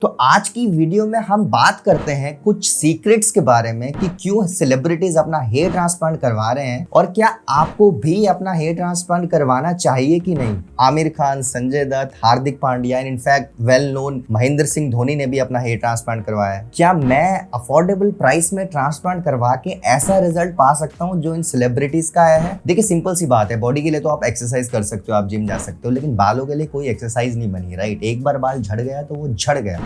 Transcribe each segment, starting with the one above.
तो आज की वीडियो में हम बात करते हैं कुछ सीक्रेट्स के बारे में कि क्यों सेलिब्रिटीज अपना हेयर ट्रांसप्लांट करवा रहे हैं और क्या आपको भी अपना हेयर ट्रांसप्लांट करवाना चाहिए कि नहीं। Aamir Khan, Sanjay Dutt, Hardik Pandya, in fact well known Mahendra Singh Dhoni ने भी अपना हेयर ट्रांसप्लांट करवाया है। क्या मैं अफोर्डेबल प्राइस में ट्रांसप्लांट करवा के ऐसा रिजल्ट पा सकता हूँ जो इन सेलिब्रिटीज का आया है? देखिए सिंपल सी बात है, बॉडी के लिए तो आप एक्सरसाइज कर सकते हो, आप जिम जा सकते हो, लेकिन बालों के लिए कोई एक्सरसाइज नहीं बनी, राइट। एक बार बाल झड़ गया तो वो झड़ गया।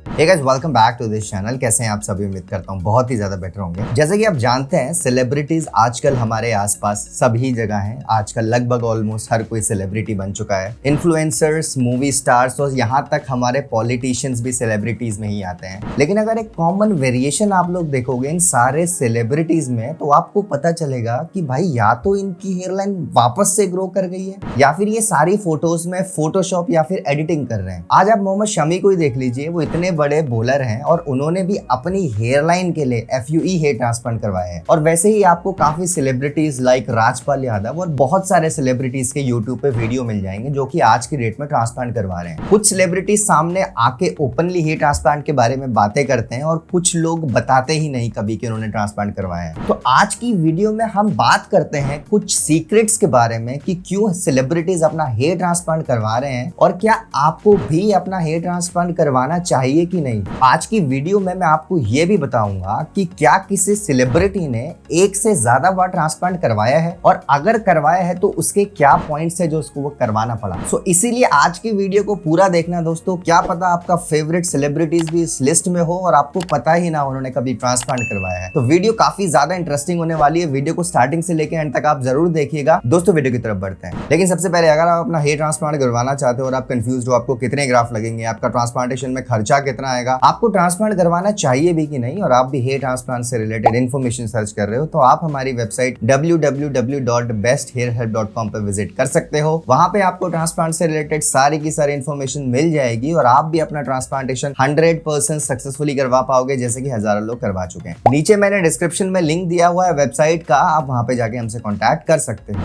Hey guys, welcome back to this channel। कैसे हैं आप सभी? उम्मीद करता हूँ बहुत ही ज्यादा बेटर होंगे। जैसे कि आप जानते हैं सेलिब्रिटीज आजकल हमारे आसपास सभी जगह हैं। आजकल लगभग ऑलमोस्ट हर कोई सेलिब्रिटी बन चुका है। इन्फ्लुएंसर्स, मूवी स्टार्स और यहाँ तक हमारे पॉलिटिशियंस भी सेलिब्रिटीज में ही आते हैं। लेकिन अगर एक कॉमन वेरिएशन आप लोग देखोगे इन सारे सेलिब्रिटीज में, तो आपको पता चलेगा कि भाई या तो इनकी हेयरलाइन वापस से ग्रो कर गई है या फिर ये सारी फोटोज में फोटोशॉप या फिर एडिटिंग कर रहे हैं। आज आप मोहम्मद शमी को ही देख लीजिए, वो इतने बड़े बॉलर हैं और उन्होंने भी अपनी हेयरलाइन के लिए FUE हेयर ट्रांसप्लांट करवाया है। और वैसे ही आपको काफी सेलिब्रिटीज लाइक राजपाल यादव और बहुत सारे सेलिब्रिटीज के यूट्यूब पे वीडियो मिल जाएंगे जो कि आज की डेट में ट्रांसप्लांट करवा रहे हैं। कुछ सेलिब्रिटीज सामने आके ओपनली हेयर ट्रांसप्लांट के बारे में बातें करते हैं और कुछ लोग बताते ही नहीं कभी कि उन्होंने ट्रांसप्लांट करवाया है। तो आज की वीडियो में हम बात करते हैं कुछ सीक्रेट्स के बारे में कि क्यों सेलिब्रिटीज अपना हेयर ट्रांसप्लांट करवा रहे हैं और क्या आपको भी अपना हेयर ट्रांसप्लांट करवाना चाहिए कि नहीं। आज की वीडियो में मैं आपको यह भी बताऊंगा कि क्या किसी सेलिब्रिटी ने एक से ज्यादा बार ट्रांसप्लांट करवाया है और अगर करवाया है तो उसके क्या पॉइंट्स है जो उसको वो करवाना पड़ा। सो इसीलिए आज की वीडियो को पूरा देखना दोस्तों। क्या पता आपका फेवरेट सेलिब्रिटीज भी इस लिस्ट में हो और आपको पता ही ना उन्होंने कभी ट्रांसप्लांट करवाया है। तो वीडियो काफी ज्यादा इंटरेस्टिंग होने वाली है। वीडियो को स्टार्टिंग से लेकर एंड तक आप जरूर देखिएगा। दोस्तों वीडियो की तरफ बढ़ते हैं, लेकिन सबसे पहले अगर आप अपना हेयर ट्रांसप्लांट करवाना चाहते हो और आप कंफ्यूज हो आपको कितने ग्राफ लगेंगे, आपका ट्रांसप्लांटेशन में खर्चा कितना आएगा, आपको ट्रांसप्लांट करवाना चाहिए भी कि नहीं, और आप भी हेयर ट्रांसप्लांट से रिलेटेड इन्फॉर्मेशन सर्च कर रहे हो, तो आप हमारी वेबसाइट www.besthairhelp.com पर विजिट कर सकते हो। वहां पे आपको ट्रांसप्लांट से रिलेटेड सारी की सारी इन्फॉर्मेशन मिल जाएगी और आप भी अपना ट्रांसप्लांटेशन 100% सक्सेसफुली करवा पाओगे, जैसे कि हजारों लोग करवा चुके हैं। नीचे मैंने डिस्क्रिप्शन में लिंक दिया हुआ है वेबसाइट का, आप वहां पे जाके हमसे कॉन्टैक्ट कर सकते हो।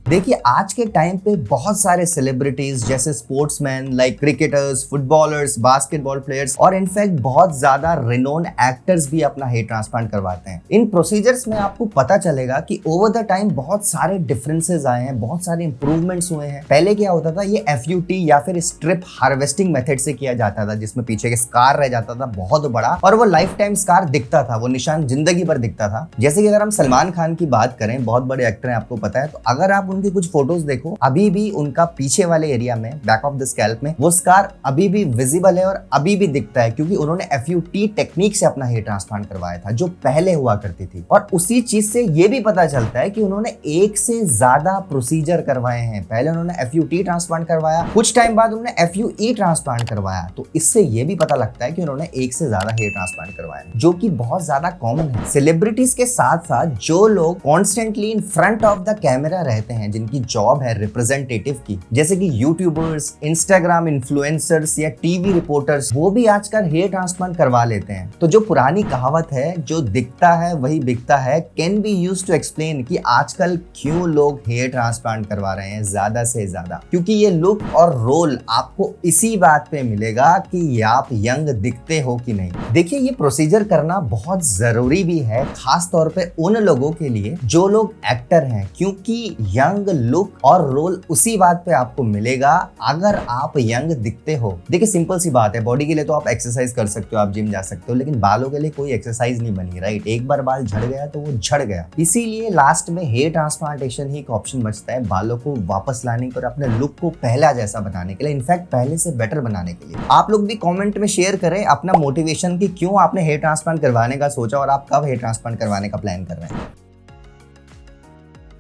देखिए आज के टाइम पे बहुत सारे सेलिब्रिटीज जैसे sportsman like cricketers, footballers, basketball players और इनफैक्ट बहुत ज्यादा रिनोन एक्टर्स भी अपना हेयर ट्रांसप्लांट करवाते हैं। इन प्रोसीजर्स में आपको पता चलेगा कि ओवर द टाइम बहुत सारे डिफरेंसेस आए हैं, बहुत सारे इंप्रूवमेंट्स हुए हैं। पहले क्या होता था, ये FUT या फिर स्ट्रिप हार्वेस्टिंग मेथड से किया जाता था, जिसमें पीछे के स्कार रह जाता था बहुत बड़ा और वो लाइफ टाइम स्कार दिखता था, वो निशान जिंदगी भर दिखता था। जैसे कि अगर हम सलमान खान की बात करें, बहुत बड़े एक्टर हैं आपको पता है, तो अगर आप उनकी कुछ फोटोज देखो, अभी भी उनका पीछे वाले एरिया में बैक ऑफ द स्कैल्प में वो स्कार अभी भी विजिबल है और अभी भी दिखता है, क्योंकि उन्होंने FUT टेक्निक से अपना हेयर ट्रांसप्लांट करवाया था जो पहले हुआ करती थी। और उसी चीज से ये भी पता चलता है कि उन्होंने एक से ज्यादा प्रोसीजर करवाए हैं। पहले उन्होंने FUT ट्रांसप्लांट करवाया, कुछ टाइम बाद उन्होंने FUE ट्रांसप्लांट करवाया, तो इससे ये भी पता लगता है कि उन्होंने एक से ज्यादा हेयर ट्रांसप्लांट करवाया, जो कि बहुत ज्यादा कॉमन है। सेलिब्रिटीज के साथ साथ जो लोग constantly in front of the camera रहते हैं, जिनकी जॉब है रिप्रेजेंटेटिव की, जैसे कि यूट्यूबर्स, इंस्टाग्राम इन्फ्लुएंसर्स या टीवी रिपोर्टर्स, वो भी आजकल हेयर ट्रांसप्लांट करवा लेते हैं। तो जो पुरानी कहावत है, जो दिखता है वही बिकता है, can be used to explain कि आजकल क्यों लोग हेयर ट्रांसप्लांट करवा रहे हैं ज्यादा से ज्यादा, क्योंकि ये लुक और रोल आपको इसी बात पे मिलेगा कि आप यंग दिखते हो कि नहीं। देखिए ये प्रोसीजर करना बहुत जरूरी भी है, खास तौर पे उन लोगों के लिए जो लोग एक्टर हैं, क्योंकि यंग लुक और रोल उसी बात पे आपको मिलेगा अगर आप यंग दिखते हो। देखिए सिंपल सी बात है, बॉडी के लिए तो आप एक्सरसाइज कर सकते हो, आप जिम जा सकते हो, लेकिन बालों के लिए कोई एक्सरसाइज नहीं बनी, राइट। एक बार बाल झड़ गया तो वो झड़ गया। इसीलिए लास्ट में हेयर ट्रांसप्लांटेशन ही एक ऑप्शन बचता है बालों को वापस लाने और अपने लुक को पहला जैसा बनाने के लिए, इनफैक्ट पहले से बेटर बनाने के लिए। आप लोग भी कॉमेंट में शेयर करें अपना मोटिवेशन कि क्यों आपने हेयर ट्रांसप्लांट करवाने का सोचा और आप कब हेयर ट्रांसप्लांट करवाने का प्लान कर रहे हैं।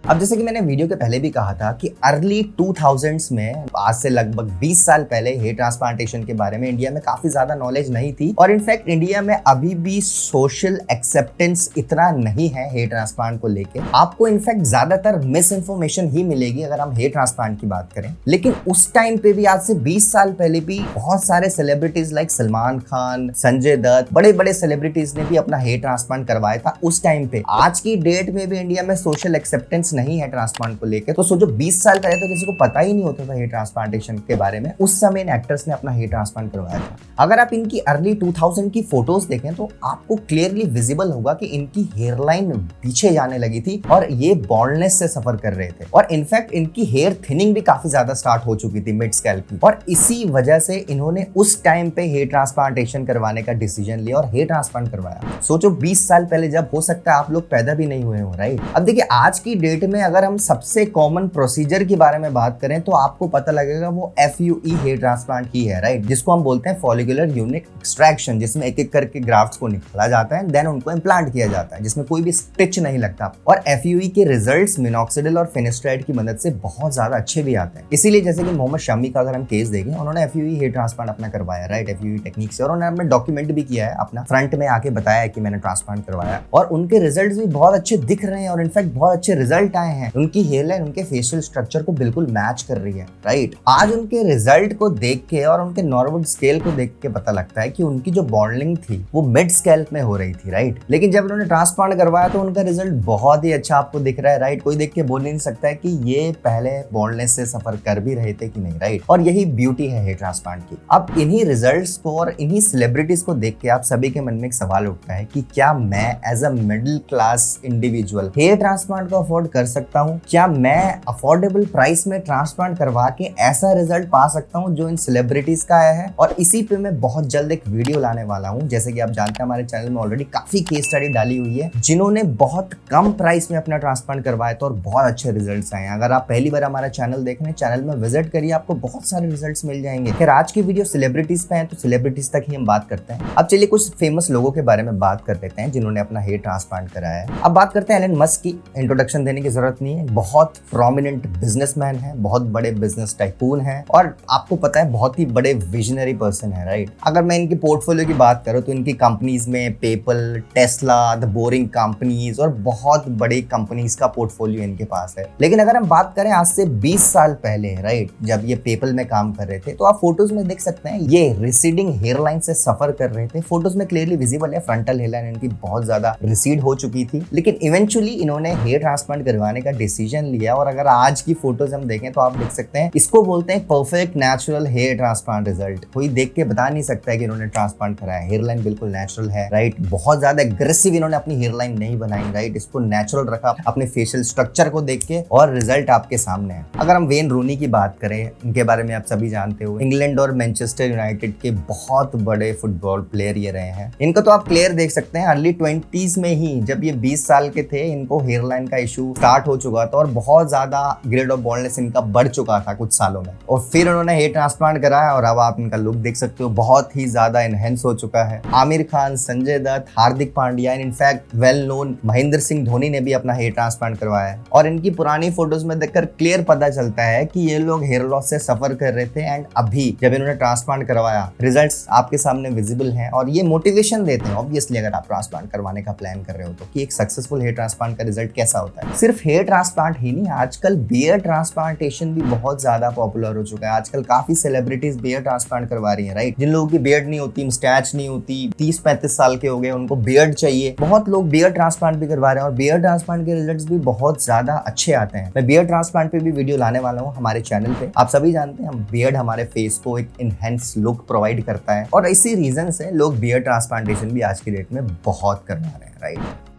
अब जैसे कि मैंने वीडियो के पहले भी कहा था कि अर्ली 2000s में, आज से लगभग 20 साल पहले, हेयर ट्रांसप्लांटेशन के बारे में इंडिया में काफी ज्यादा नॉलेज नहीं थी और इनफैक्ट इंडिया में अभी भी सोशल एक्सेप्टेंस इतना नहीं है हेयर ट्रांसप्लांट को लेके। आपको इनफैक्ट ज्यादातर मिस इन्फॉर्मेशन ही मिलेगी अगर हम हेयर ट्रांसप्लांट की बात करें। लेकिन उस टाइम पे भी, आज से 20 साल पहले भी, बहुत सारे सेलिब्रिटीज लाइक सलमान खान, संजय दत्त, बड़े बड़े सेलिब्रिटीज ने भी अपना हेयर ट्रांसप्लांट करवाया था उस टाइम पे। आज की डेट में भी इंडिया में सोशल एक्सेप्टेंस अवेयरनेस नहीं है ट्रांसप्लांट को लेकर, तो सोचो 20 साल पहले तो किसी को पता ही नहीं होता था हेयर ट्रांसप्लांटेशन के बारे में। उस समय इन एक्टर्स ने अपना हेयर ट्रांसप्लांट करवाया था। अगर आप इनकी अर्ली 2000 की फोटोज देखें तो आपको क्लियरली विजिबल होगा कि इनकी हेयरलाइन पीछे जाने लगी थी और ये बॉल्डनेस से सफर कर रहे थे, और इनफैक्ट इनकी हेयर थिनिंग भी काफी ज्यादा स्टार्ट हो चुकी थी मिड स्कैल्प की, और इसी वजह से इन्होंने उस टाइम पे हेयर ट्रांसप्लांटेशन करवाने का डिसीजन लिया और हेयर ट्रांसप्लांट करवाया। सोचो 20 साल पहले, जब हो सकता है आप लोग पैदा भी नहीं हुए हो, राइट। अब देखिए आज की डेट में अगर हम सबसे कॉमन प्रोसीजर के बारे में बात करें तो आपको पता लगेगा वो FUE हेयर ट्रांसप्लांट ही है, राइट, जिसको हम बोलते हैं फॉलिकुलर यूनिट एक्सट्रैक्शन, जिसमें एक एक करके ग्राफ्ट्स को निकाला जाता है, देन उनको इम्प्लांट किया जाता है, जिसमें कोई भी स्टिच नहीं लगता। और FUE के रिजल्ट्स मिनॉक्सिडिल और फिनेस्ट्राइड की मदद से बहुत ज्यादा अच्छे भी आते हैं। इसीलिए जैसे कि मोहम्मद शमी का अगर हम केस देखें, उन्होंने FUE हेयर ट्रांसप्लांट अपना करवाया, राइट, FUE टेक्निक से, और उन्होंने अपना डॉक्यूमेंट भी किया है, अपना फ्रंट में आके बताया है कि मैंने ट्रांसप्लांट करवाया, और उनके रिजल्ट्स भी बहुत अच्छे दिख रहे हैं, और इनफैक्ट बहुत अच्छे रिजल्ट आए हैं। उनकी हेयरलाइन उनके फेशियल स्ट्रक्चर को बिल्कुल मैच कर रही है, राइट। आज उनके रिजल्ट को देख के और उनके नॉर्मल स्केल को देख के पता लगता है कि उनकी जो बॉन्डिंग थी वो मिड स्केल्प में हो रही थी, राइट। लेकिन जब उन्होंने ट्रांसप्लांट करवाया तो उनका रिजल्ट बहुत ही अच्छा आपको दिख रहा है, राइट। कोई देख के बोल नहीं सकता है कि ये पहले बॉन्डनेस से सफर कर भी रहे थे कि नहीं, राइट। और यही ब्यूटी है हेयर ट्रांसप्लांट की। अब इन्हीं रिजल्ट्स को और इन्हीं सेलिब्रिटीज को देख के आप सभी के मन में एक सवाल उठता है कि क्या मैं as a middle class individual hair transplant को अफोर्ड कर सकता हूँ? क्या मैं अफोर्डेबल प्राइस में ट्रांसप्लांट करवा के ऐसा रिजल्ट पा सकता हूँ जो इन सेलिब्रिटीज का आया है? और इसी पे मैं बहुत जल्द एक वीडियो लाने वाला हूँ। जैसे कि आप जानते हैं हमारे चैनल में ऑलरेडी काफी केस स्टडी डाली हुई है जिन्होंने बहुत कम प्राइस में अपना ट्रांसप्लांट करवाया था और बहुत अच्छे रिजल्ट्स आए हैं। अगर आप पहली बार हमारा चैनल देख रहे हैं, चैनल में विजिट करिए, आपको बहुत सारे रिजल्ट्स मिल जाएंगे। फिर आज की वीडियो सेलिब्रिटीज पे है तो सेलिब्रिटीज तक ही हम बात करते हैं। अब चलिए कुछ फेमस लोगों के बारे में बात कर लेते हैं जिन्होंने अपना हेयर ट्रांसप्लांट कराया है। अब बात करते हैं एलन मस्क की। इंट्रोडक्शन देने की जरूरत नहीं है, बहुत प्रोमिनेंट बिजनेसमैन है, बहुत बड़े बिजनेस टाइकून है, और आपको पता है बहुत ही बड़े विजनरी पर्सन है, राइट। अगर मैं इनकी पोर्टफोलियो की बात करूं तो इनकी कंपनीज में PayPal, Tesla, the boring companies और बहुत बड़ी कंपनीज का पोर्टफोलियो इनके पास है। लेकिन अगर हम बात करें आज से 20 साल पहले, राइट, जब ये पेपल में काम कर रहे थे, तो आप फोटोज में देख सकते हैं ये रिसीडिंग हेयरलाइन से सफर कर रहे थे। फोटोज में क्लियरली विजिबल है फ्रंटल हेयरलाइन इनकी बहुत ज्यादा रिसीड हो चुकी थी, लेकिन इवेंचुअली इन्होंने हेयर ट्रांसप्लांट करवाने का डिसीजन लिया। और अगर आज की फोटोज हम देखें तो आप देख सकते हैं इसको बोलते हैं perfect natural hair transplant result. कोई देख के बता नहीं सकता है कि इन्होंने ट्रांसप्लांट कराया। हेयरलाइन बिल्कुल नेचुरल है, राइट। बहुत ज्यादा एग्रेसिव इन्होंने अपनी हेयरलाइन नहीं बनाई, राइट। इसको नेचुरल रखा अपने फेशियल स्ट्रक्चर को देख के, और रिजल्ट आपके सामने है। अगर हम वेन रूनी की बात करें, इनके बारे में आप सभी जानते हो, इंग्लैंड और मैनचेस्टर यूनाइटेड के बहुत बड़े फुटबॉल प्लेयर ये रहे हैं। इनको तो आप क्लियर देख सकते हैं अर्ली 20s में ही, जब ये 20 साल के थे, इनको हेयरलाइन का इशू स्टार्ट हो चुका था और बहुत ज्यादा ग्रेड ऑफ बॉल्डनेस इनका बढ़ चुका था कुछ सालों में। और फिर उन्होंने हेयर ट्रांसप्लांट कराया और अब आप इनका लुक देख सकते हो, बहुत ही ज्यादा एनहेंस हो चुका है। Aamir Khan, Sanjay Dutt, Hardik Pandya, in fact well known Mahendra Singh Dhoni ने भी अपना हेयर ट्रांसप्लांट करवाया है। और इनकी पुरानी फोटोज में देखकर क्लियर पता चलता है कि ये लोग हेयर लॉस से सफर कर रहे थे, एंड अभी जब इन्होंने ट्रांसप्लांट करवाया, रिजल्ट्स आपके सामने विजिबल हैं। और ये मोटिवेशन देते हैं ऑब्वियसली, अगर आप ट्रांसप्लांट करवाने का प्लान कर रहे हो तो, कि एक सक्सेसफुल हेयर ट्रांसप्लांट का रिजल्ट कैसा होता है। सिर्फ हेयर ट्रांसप्लांट ही नहीं, आजकल बियर्ड ट्रांसप्लांटेशन भी बहुत ज्यादा पॉपुलर हो चुका है। आजकल काफी सेलिब्रिटीज बियर्ड ट्रांसप्लांट करवा रही है, राइट। जिन लोगों की बियर्ड नहीं होती, मुस्टैच नहीं होती, 30-35 साल के हो गए, उनको बियर्ड चाहिए, बहुत लोग बियर्ड ट्रांसप्लांट भी करवा रहे हैं और बियर्ड ट्रांसप्लांट के रिजल्ट्स भी बहुत ज्यादा अच्छे आते हैं। मैं बियर्ड ट्रांसप्लांट पे भी वीडियो लाने वाला हूँ हमारे चैनल पे। आप सभी जानते हैं हम बियर्ड हमारे फेस को एक इनहेंस लुक प्रोवाइड करता है, और इसी रीजन से लोग बियर्ड ट्रांसप्लांटेशन भी आज की डेट में बहुत करवा रहे हैं, राइट।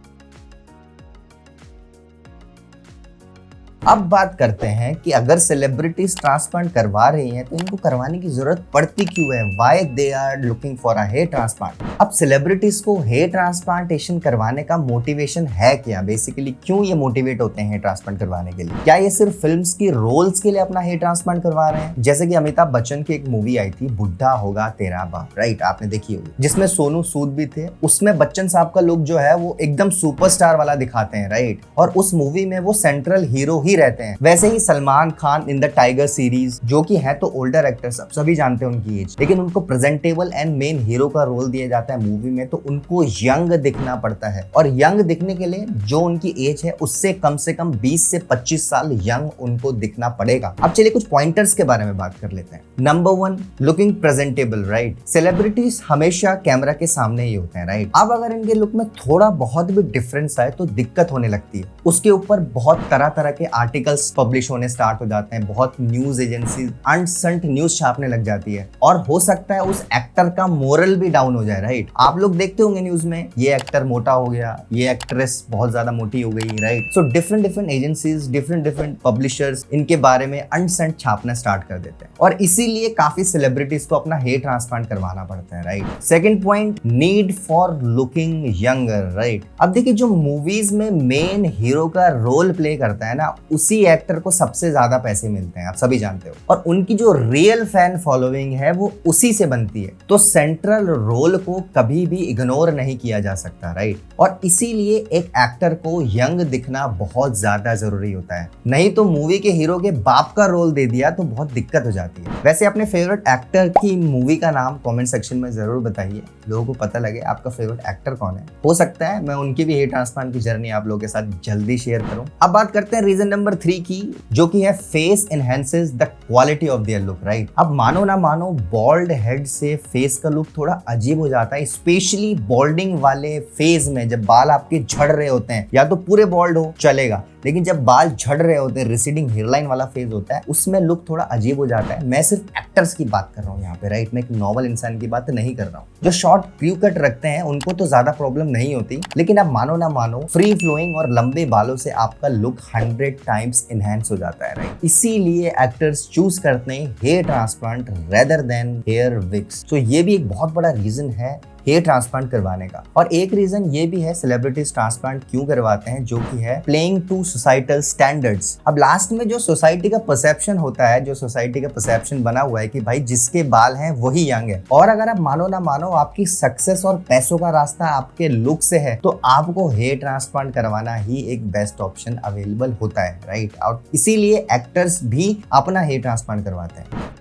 अब बात करते हैं कि अगर सेलिब्रिटीज ट्रांसप्लांट करवा रही हैं तो इनको करवाने की जरूरत पड़ती क्यों है? Why they are looking for a hair transplant? अब सेलिब्रिटीज को हेयर ट्रांसप्लांटेशन करवाने का मोटिवेशन है क्या? बेसिकली क्यों ये मोटिवेट होते हैं हेयर ट्रांसप्लांट करवाने के लिए? क्या ये सिर्फ फिल्म्स की रोल्स के लिए अपना हेयर ट्रांसप्लांट करवा रहे हैं? जैसे कि अमिताभ बच्चन की एक मूवी आई थी, बुढ़ा होगा तेरा बाप, राइट, आपने देखी होगी, जिसमें सोनू सूद भी थे। उसमें बच्चन साहब का लुक जो है वो एकदम सुपरस्टार वाला दिखाते हैं, राइट। और उस मूवी में वो सेंट्रल हीरो ही ही रहते हैं। वैसे ही Salman Khan in the Tiger series, जो कि है तो ओल्डर एक्टर्स, अब सभी जानते हैं उनकी एज, लेकिन उनको प्रेजेंटेबल एंड मेन हीरो का रोल दिया जाता है मूवी में, तो उनको यंग दिखना पड़ता है। और यंग दिखने के लिए जो उनकी एज है उससे कम 20 से 25 साल यंग उनको दिखना पड़ेगा। अब चलिए कुछ पॉइंटर्स के बारे में बात कर लेते हैं। Number 1, looking presentable, right. Celebrities हमेशा कैमरा के सामने ही होते हैं, राइट। अब अगर इनके लुक में थोड़ा बहुत भी डिफरेंस आए तो दिक्कत होने लगती है। उसके ऊपर बहुत तरह तरह के आर्टिकल्स पब्लिश होने स्टार्ट हो जाते हैं, बहुत न्यूज एजेंसी अनसंट न्यूज छापने लग जाती है, और हो सकता है उस एक्टर का मोरल भी डाउन हो जाए, राइट। आप लोग देखते होंगे न्यूज में, ये एक्टर मोटा हो गया, ये एक्ट्रेस बहुत ज्यादा मोटी हो गई, right. So different agencies, different publishers इनके बारे में अनसंट छापना स्टार्ट कर देते हैं, और इसीलिए काफी सेलिब्रिटीज को अपना हेयर ट्रांसप्लांट करवाना पड़ता है, right. Second point, need for looking younger, right. अब देखिए जो मूवीज में मेन हीरो का रोल प्ले करता है ना, उसी एक्टर को सबसे ज्यादा पैसे मिलते हैं, आप सभी जानते हो, और उनकी जो रियल फैन फॉलोइंग है वो उसी से बनती है। तो सेंट्रल रोल को कभी भी इग्नोर नहीं किया जा सकता, राइट। और इसीलिए एक एक्टर को यंग दिखना बहुत ज्यादा जरूरी होता है, नहीं तो मूवी के हीरो के बाप का रोल दे दिया तो बहुत दिक्कत हो जाती है। वैसे अपने फेवरेट एक्टर की मूवी का नाम कमेंट सेक्शन में जरूर बताइए, लोगों को पता लगे आपका फेवरेट एक्टर कौन है। हो सकता है मैं उनकी भी हेयर ट्रांसप्लांट की जर्नी आप लोगों के साथ जल्दी शेयर करूं। अब बात करते हैं रीजन नंबर 3 की, जो कि है face enhances the quality of their look, right. अब मानो ना मानो, बॉल्ड हेड से फेस का लुक थोड़ा अजीब हो जाता है, स्पेशली बॉल्डिंग वाले फेज में। जब बाल आपके झड़ रहे होते हैं, या तो पूरे बॉल्ड हो चलेगा, लेकिन जब बाल झड़ रहे होते हैं, रिसीडिंग हेयरलाइन वाला फेज होता है, उसमें लुक थोड़ा अजीब हो जाता है। मैं सिर्फ एक्टर्स की बात कर रहा हूँ यहाँ पे, राइट। मैं एक नॉर्मल इंसान की बात नहीं कर रहा हूँ। जो शॉर्ट क्रू कट रखते हैं उनको तो ज्यादा प्रॉब्लम नहीं होती, लेकिन अब मानो ना मानो, फ्री फ्लोइंग और लंबे बालों से आपका लुक 100 टाइम्स इनहेंस हो जाता है, राइट। इसीलिए एक्टर्स चूज करते हैं hair transplant rather than hair wigs. तो ये भी एक बहुत बड़ा रीजन है हेयर ट्रांसप्लांट करवाने का। और एक रीजन ये भी है सेलिब्रिटीज ट्रांसप्लांट क्यों करवाते हैं, जो कि है प्लेइंग टू सोसाइटल स्टैंडर्ड्स। अब लास्ट में जो सोसाइटी का परसेप्शन होता है, जो सोसाइटी का परसेप्शन बना हुआ है कि भाई जिसके बाल हैं वही यंग है, और अगर आप मानो ना मानो आपकी सक्सेस और पैसों का रास्ता आपके लुक से है, तो आपको हेयर ट्रांसप्लांट करवाना ही एक बेस्ट ऑप्शन अवेलेबल होता है, राइट। और इसीलिए एक्टर्स भी अपना हेयर ट्रांसप्लांट करवाते हैं।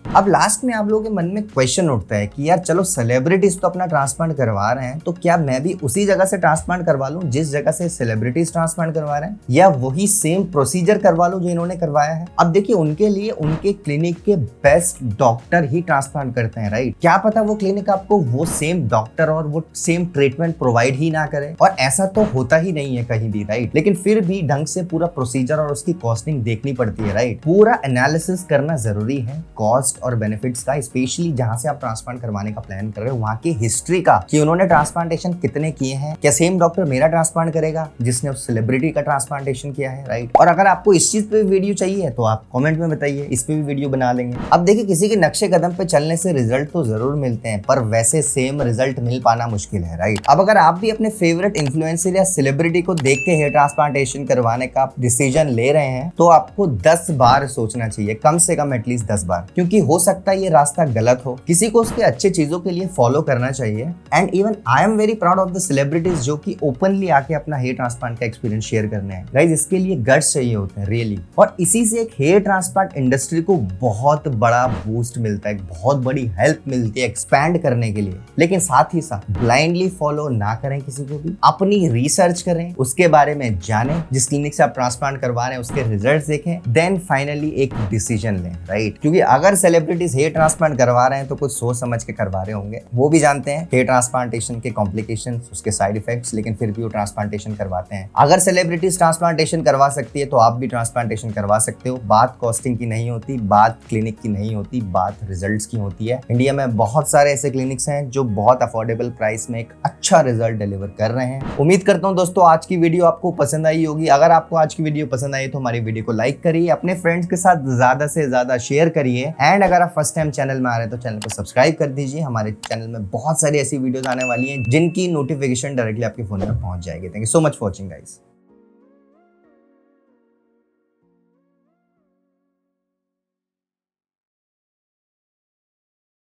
अब लास्ट में आप लोगों के मन में क्वेश्चन उठता है कि यार चलो सेलिब्रिटीज तो अपना ट्रांसप्लांट करवा रहे हैं, तो क्या मैं भी उसी जगह से ट्रांसप्लांट करवा लूं जिस जगह से सेलिब्रिटीज ट्रांसप्लांट करवा रहे हैं, या वही सेम प्रोसीजर करवा लूं जो इन्होंने करवाया है। अब देखिए उनके लिए उनके क्लिनिक के बेस्ट डॉक्टर ही ट्रांसप्लांट करते हैं, राइट। क्या पता वो क्लिनिक आपको वो सेम डॉक्टर और वो सेम ट्रीटमेंट प्रोवाइड ही ना करे, और ऐसा तो होता ही नहीं है कहीं भी, राइट। लेकिन फिर भी ढंग से पूरा प्रोसीजर और उसकी कॉस्टिंग देखनी पड़ती है, राइट। पूरा एनालिसिस करना जरूरी है कॉस्ट और बेनिफिट्स का, स्पेशली जहां से आप ट्रांसप्लांट करवाने का प्लान कर रहे हो, वहां की हिस्ट्री का, कि उन्होंने ट्रांसप्लांटेशन कितने किए हैं, क्या सेम डॉक्टर मेरा ट्रांसप्लांट करेगा जिसने उस सेलिब्रिटी का ट्रांसप्लांटेशन किया है, राइट। और अगर आपको इस चीज पे वीडियो चाहिए तो आप कमेंट में बताइए, इस पे भी वीडियो बना लेंगे। अब देखिए किसी के नक्शे कदम पे चलने से रिजल्ट तो जरूर मिलते हैं, पर वैसे सेम रिजल्ट मिल पाना मुश्किल है, राइट। अब अगर आप भी अपने फेवरेट इन्फ्लुएंसर या सेलिब्रिटी को देख के हेयर ट्रांसप्लांटेशन करवाने का डिसीजन ले रहे हैं, तो आपको 10 बार सोचना चाहिए, कम से कम एटलीस्ट 10 बार, क्योंकि हो सकता है ये रास्ता गलत हो। किसी को उसके अच्छे चीजों के लिए फॉलो करना चाहिए। And even I am very proud of the celebrities जो कि ओपनली आके अपना हेयर ट्रांसप्लांट का एक्सपीरियंस शेयर करने हैं। गाइस इसके लिए गट्स चाहिए होते हैं रियली, और इसी से एक हेयर ट्रांसप्लांट इंडस्ट्री को बहुत बड़ा बूस्ट मिलता है, बहुत बड़ी हेल्प मिलती है एक्सपैंड करने के लिए। लेकिन साथ ही साथ ब्लाइंडली फॉलो ना करें किसी को भी, अपनी रिसर्च करें, उसके बारे में जानें, जिस क्लिनिक से आप ट्रांसप्लांट करवा रहे हैं उसके रिजल्ट देखें, देन फाइनली एक डिसीजन लें, राइट। क्योंकि अगर सेलिब्रिटीज हेयर ट्रांसप्लांट करवा रहे हैं तो कुछ सोच समझ के करवा रहे होंगे, वो भी जानते हैं हेयर ट्रांसप्लांटेशन के कॉम्प्लिकेशंस, उसके साइड इफेक्ट्स, लेकिन फिर भी वो ट्रांसप्लांटेशन करवाते हैं। अगर सेलिब्रिटीज ट्रांसप्लांटेशन करवा सकती है तो आप भी ट्रांसप्लांटेशन करवा सकते हो। बात कॉस्टिंग की नहीं होती, बात क्लिनिक की नहीं होती, बात रिजल्ट्स की होती है। इंडिया में बहुत सारे ऐसे क्लिनिक्स हैं जो बहुत अफोर्डेबल प्राइस में एक अच्छा रिजल्ट डिलीवर कर रहे हैं। उम्मीद करता हूं दोस्तों आज की वीडियो आपको पसंद आई होगी। अगर आपको आज की वीडियो पसंद आई तो हमारी वीडियो को लाइक करिए, अपने फ्रेंड्स के साथ ज्यादा से ज्यादा शेयर करिए, एंड अगर आप फर्स्ट टाइम चैनल में आ रहे हैं तो चैनल को सब्सक्राइब कर दीजिए। हमारे चैनल में बहुत सारी ऐसी वीडियोस आने वाली हैं जिनकी नोटिफिकेशन डायरेक्टली आपके फोन में पहुंच जाएगी। Thank you so much for watching guys.